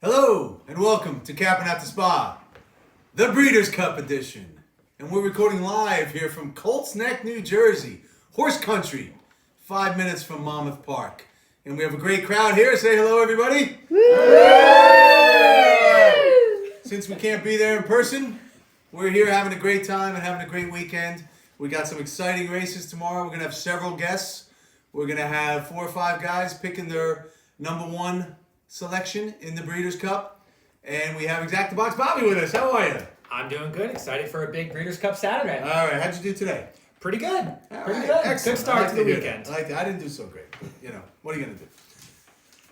Hello and welcome to Cappin at the Spa, the Breeders' Cup edition. And we're recording live here from Colts Neck, New Jersey, horse country, 5 minutes from Monmouth Park. And we have a great crowd here. Say hello, everybody. Since we can't be there in person, we're here having a great time and having a great weekend. We got some exciting races tomorrow. We're going to have several guests. We're going to have 4 or 5 guys picking their number one selection in the Breeders' Cup. And we have Exact the Box Bobby with us. How are you? I'm doing good. Excited for a big Breeders' Cup Saturday. All right. How'd you do today? Pretty good. Pretty right, good. excellent. Good start to the hear weekend. that. I like that. I didn't do so great. But, what are you going to do?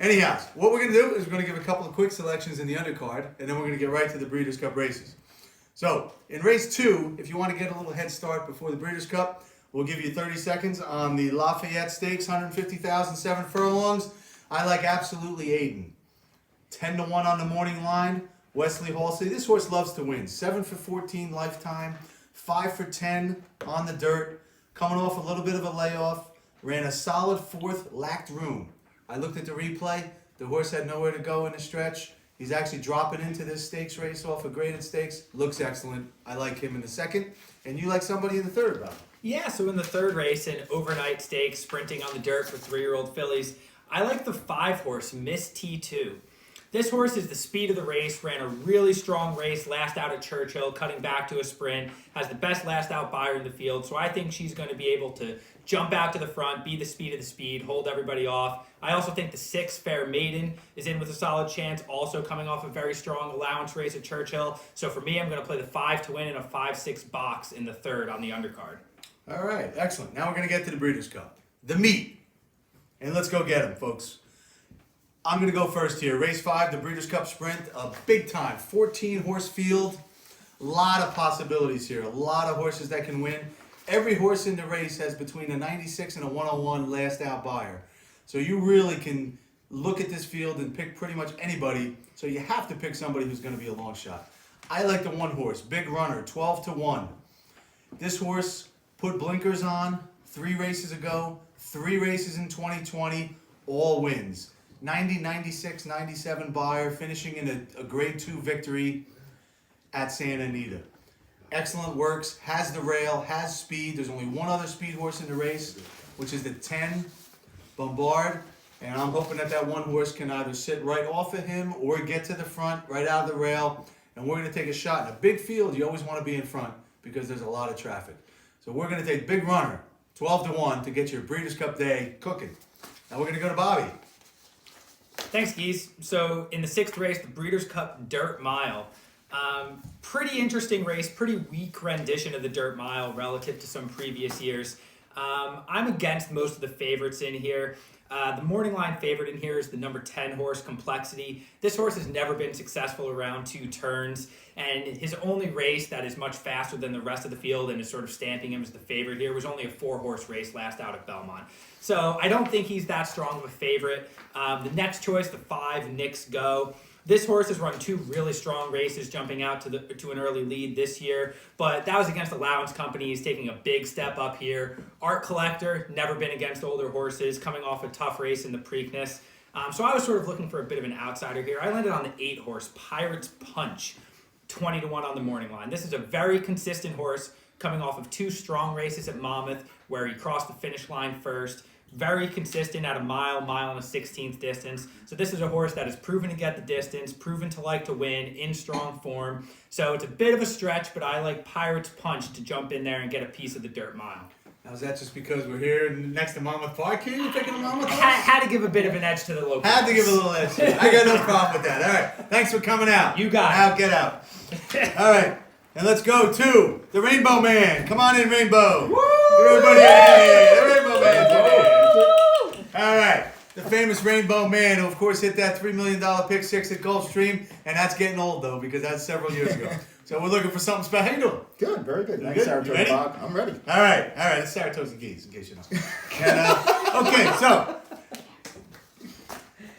Anyhow, what we're going to do is we're going to give a couple of quick selections in the undercard, and then we're going to get right to the Breeders' Cup races. So, in race 2, if you want to get a little head start before the Breeders' Cup, we'll give you 30 seconds on the Lafayette Stakes, 150,000, 7 furlongs. I like absolutely Aiden. 10-1 on the morning line. Wesley Halsey. This horse loves to win. 7 for 14 lifetime. 5 for 10 on the dirt. Coming off a little bit of a layoff. Ran a solid 4th, lacked room. I looked at the replay. The horse had nowhere to go in the stretch. He's actually dropping into this stakes race off a graded stakes. Looks excellent. I like him in the second. And you like somebody in the third, Bob? Yeah, so in the third race, an overnight stakes, sprinting on the dirt for 3-year-old fillies, I like the 5-horse, Miss T2. This horse is the speed of the race, ran a really strong race last out at Churchill, cutting back to a sprint, has the best last out buyer in the field, so I think she's going to be able to jump out to the front, be the speed of the speed, hold everybody off. I also think the 6, Fair Maiden, is in with a solid chance, also coming off a very strong allowance race at Churchill. So for me, I'm going to play the 5 to win in a 5-6 box in the third on the undercard. All right, excellent. Now we're going to get to the Breeders' Cup. The meat. And let's go get them, folks. I'm going to go first here. Race 5, the Breeders' Cup Sprint. A big time, 14-horse field. A lot of possibilities here. A lot of horses that can win. Every horse in the race has between a 96 and a 101 last out buyer. So you really can look at this field and pick pretty much anybody. So you have to pick somebody who's going to be a long shot. I like the 1 horse, Big Runner, 12-1. This horse put blinkers on 3 races ago, 3 races in 2020, all wins. 90, 96, 97 buyer, finishing in a grade 2 victory at Santa Anita. Excellent works, has the rail, has speed. There's only one other speed horse in the race, which is the 10, Bombard. And I'm hoping that 1 horse can either sit right off of him or get to the front, right out of the rail. And we're going to take a shot. In a big field, you always want to be in front because there's a lot of traffic. So we're going to take Big Runner, 12-1, to get your Breeders' Cup day cooking. Now we're going to go to Bobby. Thanks, Geese. So in the 6th race, the Breeders' Cup Dirt Mile. Pretty interesting race, pretty weak rendition of the Dirt Mile relative to some previous years. I'm against most of the favorites in here. The morning line favorite in here is the number 10 horse, Complexity. This horse has never been successful around 2 turns, and his only race that is much faster than the rest of the field and is sort of stamping him as the favorite here was only a 4-horse race last out at Belmont. So I don't think he's that strong of a favorite. The next choice, the 5, Knicks Go. This horse has run 2 really strong races, jumping out to an early lead this year, but that was against Allowance Company. He's taking a big step up here. Art Collector, never been against older horses, coming off a tough race in the Preakness. So I was sort of looking for a bit of an outsider here. I landed on the 8-horse, Pirates Punch, 20-1 on the morning line. This is a very consistent horse, coming off of 2 strong races at Monmouth, where he crossed the finish line first. Very consistent at a mile and a 16th distance. So this is a horse that has proven to get the distance, proven to like to win, in strong form. So it's a bit of a stretch, but I like Pirates Punch to jump in there and get a piece of the Dirt Mile. Now, is that just because we're here next to Monmouth Park here? You're picking a Monmouth Park? Had to give a bit of an edge to the local. Had to give a little edge to it. I got no problem with that. All right. Thanks for coming out. You got it. Now get out. All right. And let's go to the Rainbow Man. Come on in, Rainbow. Woo! Everybody in. The Rainbow Man's in here. All right. The famous Rainbow Man, who of course hit that $3 million pick 6 at Gulfstream, and that's getting old though because that's several years ago. So we're looking for something special. How you doing? Good, very good. Thanks, Saratoga Bob. I'm ready. All right. It's Saratoga Geeze, in case you know. And, okay, so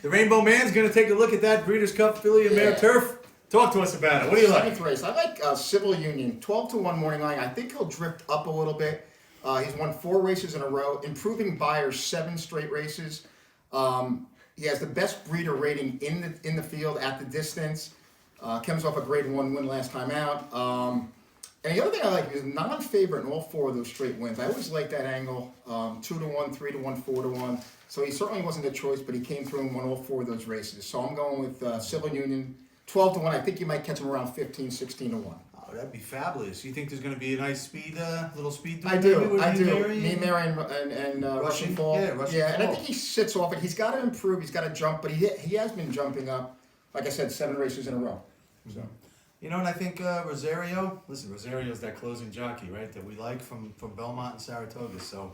the Rainbow Man's going to take a look at that Breeders' Cup filly and mare turf. Talk to us about it. What do you like? 7th race. I like Civil Union, 12-1 morning line. I think he'll drift up a little bit. He's won 4 races in a row, improving Buyers 7 straight races. He has the best breeder rating in the field at the distance. Comes off a grade 1 win last time out. And the other thing I like is non-favorite in all 4 of those straight wins. I always like that angle, 2-1, 3-1, 4-1. So he certainly wasn't a choice, but he came through and won all 4 of those races. So I'm going with Civil Union, 12-1. I think you might catch him around 15, 16-1. Oh, that'd be fabulous. You think there's going to be a nice speed, little speed? I maybe do. with Me, Mary? Mary, and Russian Fall. Yeah, Russian and I Fall. think he sits off it. He's got to improve. He's got to jump, but he has been jumping up. Like I said, 7 races in a row. So. You know, and I think Rosario's that closing jockey, right, that we like from Belmont and Saratoga. So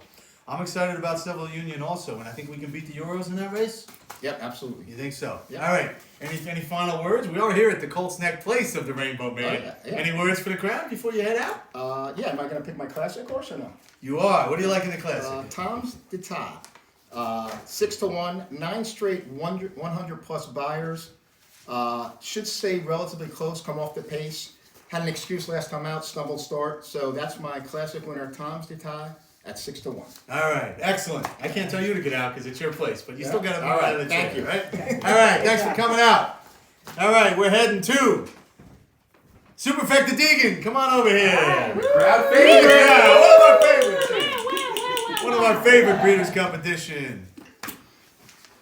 I'm excited about Civil Union also, and I think we can beat the Euros in that race. Yep, absolutely. You think so? Yeah. All right. Any final words? We are here at the Colts Neck Place of the Rainbow Man. Yeah. Any words for the crowd before you head out? Am I going to pick my classic horse or no? You are. What do you like in the classic? Tom's the top. 6-1, 9 straight 100 plus buyers. Should stay relatively close, come off the pace. Had an excuse last time out, stumbled start. So that's my classic winner, Tom's the tie at 6-1. All right, excellent. I can't tell you to get out because it's your place, but you still got to move All out of right, the thank chair, you. right? All right, thanks for coming out. All right, we're heading to Superfecta Deegan. Come on over here. Crowd Favorite. favorite. Yeah, one of our favorites. One of our favorite Breeders' Cup edition.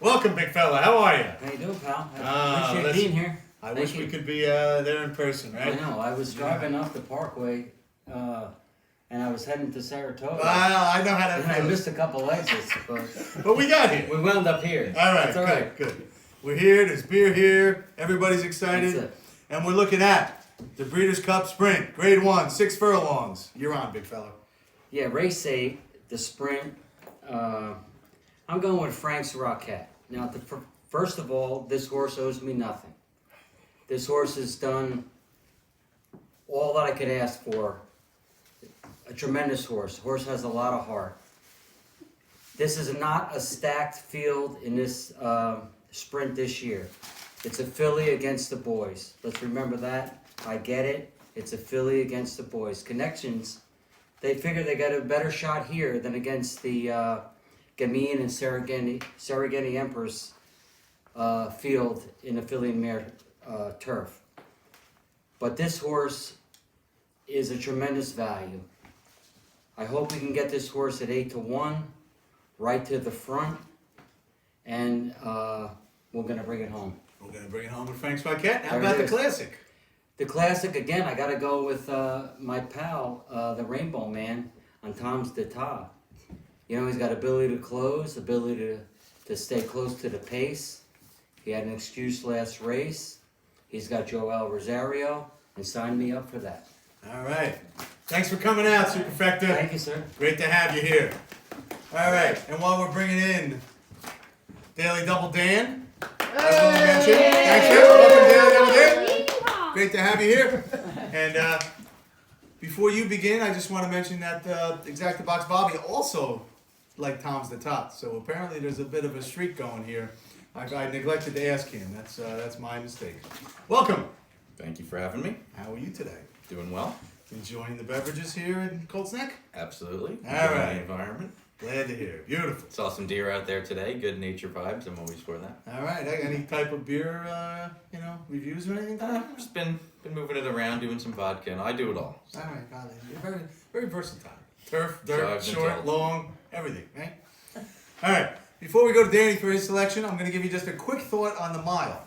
Welcome, big fella. How are you? How you doing, pal? Ah, Appreciate listen, being here. I Thank wish you. we could be there in person, I right? know. I was driving up the Parkway, and I was heading to Saratoga. Well, I know how that And I feels. missed a couple exits, but But we got here. we wound up here. All right, It's all good, right. good. We're here. There's beer here. Everybody's That's excited, it. and we're looking at the Breeders' Cup Sprint, Grade 1, 6 furlongs. You're on, big fella. Yeah, race 8, the sprint. I'm going with Frank's Rocket. Now, first of all, this horse owes me nothing. This horse has done all that I could ask for. A tremendous horse. The horse has a lot of heart. This is not a stacked field in this sprint this year. It's a filly against the boys. Let's remember that. I get it. It's a filly against the boys. Connections, they figure they got a better shot here than against the Gamin and Sarageni Empress field in the filly and mare turf. But this horse is a tremendous value. I hope we can get this horse at 8-1, right to the front, and we're gonna bring it home. We're going to bring it home with Frank's Paquette. How There about it the is. Classic? The classic, again, I gotta go with my pal, the Rainbow Man, on Tom's Deta. You know, he's got ability to close, ability to stay close to the pace. He had an excuse last race. He's got Joel Rosario, and signed me up for that. All right. Thanks for coming out, Superfecta. Thank you, sir. Great to have you here. All right, and while we're bringing in Daily Double Dan, as we mentioned, thanks, you. Welcome, Daily Double Dan. Great to have you here. And before you begin, I just want to mention that Exacta Box Bobby also liked Tom's the Tot. So apparently there's a bit of a streak going here. I neglected to ask him. That's my mistake. Welcome. Thank you for having me. How are you today? Doing well. Enjoying the beverages here in Colts Neck? Absolutely. All Enjoying right. the environment. Glad to hear. Beautiful. Saw some deer out there today. Good nature vibes. I'm always for that. All right. Any type of beer, reviews or anything? Just been moving it around, doing some vodka, and I do it all. All right, golly. You're very, very versatile. Turf, So dirt, I've been short, told. long, everything, right? All right. Before we go to Danny for his selection, I'm going to give you just a quick thought on the mile.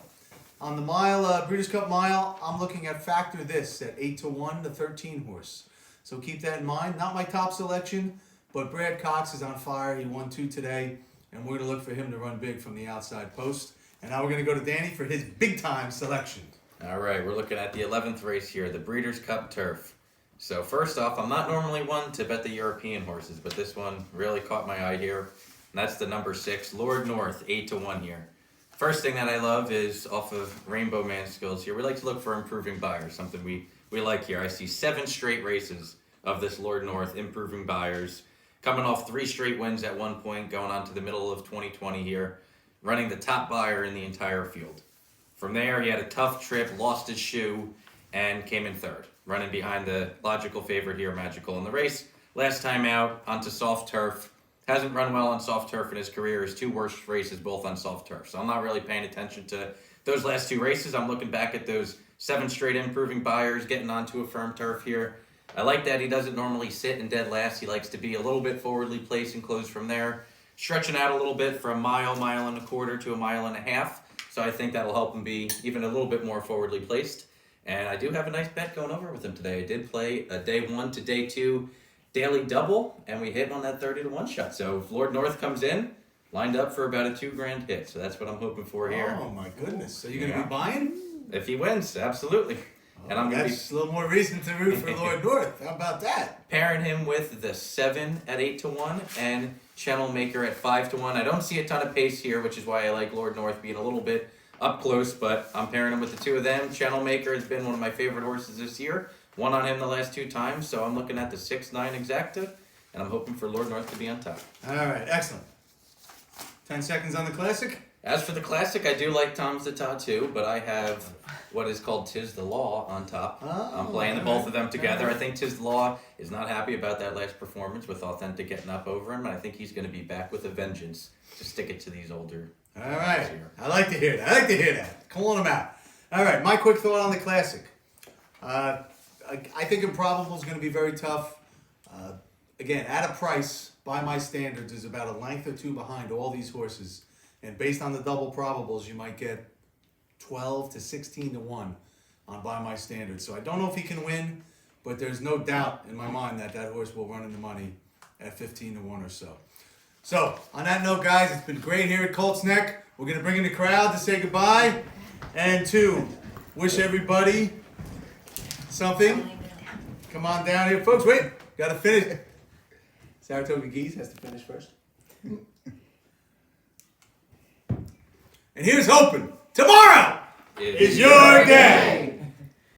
On the mile, Breeders' Cup mile, I'm looking at factor this at 8-1, the 13 horse. So keep that in mind. Not my top selection, but Brad Cox is on fire. He won 2 today, and we're going to look for him to run big from the outside post. And now we're going to go to Danny for his big time selection. All right, we're looking at the 11th race here, the Breeders' Cup Turf. So first off, I'm not normally one to bet the European horses, but this one really caught my eye here. And that's the number 6, Lord North, 8-1 here. First thing that I love is off of Rainbow Man skills here. We like to look for improving buyers, something we like here. I see 7 straight races of this Lord North improving buyers, coming off 3 straight wins at one point, going on to the middle of 2020 here, running the top buyer in the entire field. From there, he had a tough trip, lost his shoe, and came in 3rd, running behind the logical favorite here, Magical, in the race. Last time out, onto soft turf, Hasn't run well on soft turf in his career. His 2 worst races both on soft turf. So I'm not really paying attention to those last 2 races. I'm looking back at those 7 straight improving buyers, getting onto a firm turf here. I like that he doesn't normally sit in dead last. He likes to be a little bit forwardly placed and close from there, stretching out a little bit from mile and a quarter to a mile and a half. So I think that'll help him be even a little bit more forwardly placed. And I do have a nice bet going over with him today. I did play a day 1 to day 2 daily double, and we hit on that 30-1 shot. So if Lord North comes in, lined up for about a $2,000 hit. So that's what I'm hoping for here. Oh my goodness! So you're gonna be buying? If he wins, absolutely. And I'm gonna be That's a little more reason to root for Lord North. How about that? pairing him with the 7 at 8-1 and Channel Maker at 5-1. I don't see a ton of pace here, which is why I like Lord North being a little bit up close, but I'm pairing him with the 2 of them. Channel Maker has been one of my favorite horses this year. Won on him the last 2 times, so I'm looking at the 6-9 exacta, and I'm hoping for Lord North to be on top. All right, excellent. 10 seconds on the classic. As for the classic, I do like Tom's the Tattoo, but I have what is called Tis the Law on top. I'm playing the both of them together. I think Tis the Law is not happy about that last performance with Authentic getting up over him, and I think he's going to be back with a vengeance to stick it to these older. All right, I like to hear that. Calling them out. All right, my quick thought on the classic. I think Improbable is going to be very tough. Again, at a price, by my standards, is about a length or 2 behind all these horses. And based on the double probables, you might get 12 to 16 to 1 on by my standards. So I don't know if he can win, but there's no doubt in my mind that that horse will run in the money at 15 to 1 or so. So on that note, guys, it's been great here at Colts Neck. We're going to bring in the crowd to say goodbye and to wish everybody something. Come on down here, folks. Wait, got to finish. Saratoga Geeze has to finish first. And here's hoping tomorrow is your day.